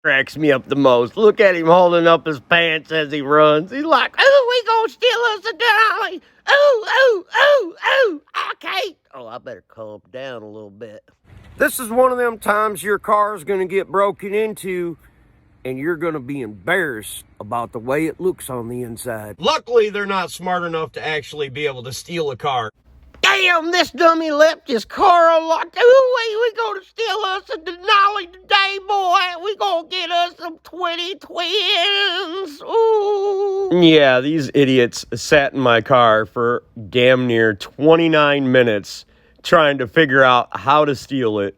Cracks me up the most. Look at him holding up his pants as he runs. He's like, "Oh, we gonna steal us a Denali. Oh, okay. Oh, I better calm down a little bit." This is one of them times your car's gonna get broken into and you're gonna be embarrassed about the way it looks on the inside. Luckily, they're not smart enough to actually be able to steal a car. Damn, this dummy left his car unlocked. Ooh, we gonna steal us a Denali today, boy. We gonna get us some 20 twins. Ooh. Yeah, these idiots sat in my car for damn near 29 minutes trying to figure out how to steal it.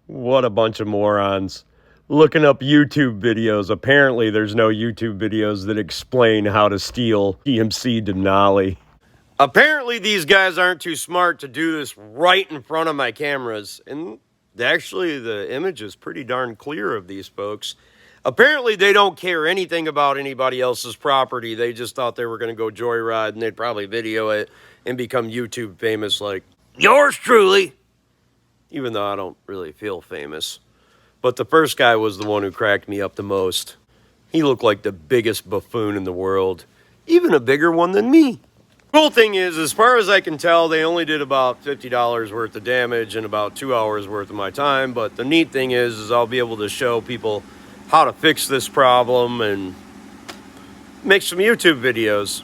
What a bunch of morons. Looking up YouTube videos. Apparently, there's no YouTube videos that explain how to steal GMC Denali. Apparently, these guys aren't too smart to do this right in front of my cameras. And actually, the image is pretty darn clear of these folks. Apparently, they don't care anything about anybody else's property. They just thought they were going to go joyride, and they'd probably video it and become YouTube famous like yours truly. Even though I don't really feel famous. But the first guy was the one who cracked me up the most. He looked like the biggest buffoon in the world. Even a bigger one than me. Cool thing is, as far as I can tell, they only did about $50 worth of damage in about 2 hours worth of my time. But the neat thing is I'll be able to show people how to fix this problem and make some YouTube videos.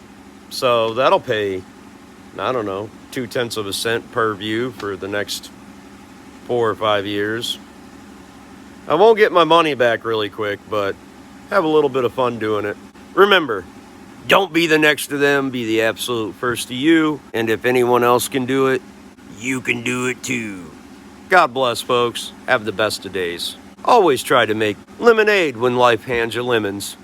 So that'll pay, I don't know, 0.2 of a cent per view for the next 4 or 5 years. I won't get my money back really quick, but have a little bit of fun doing it. Remember, don't be the next to them, be the absolute first to you. And if anyone else can do it, you can do it too. God bless, folks. Have the best of days. Always try to make lemonade when life hands you lemons.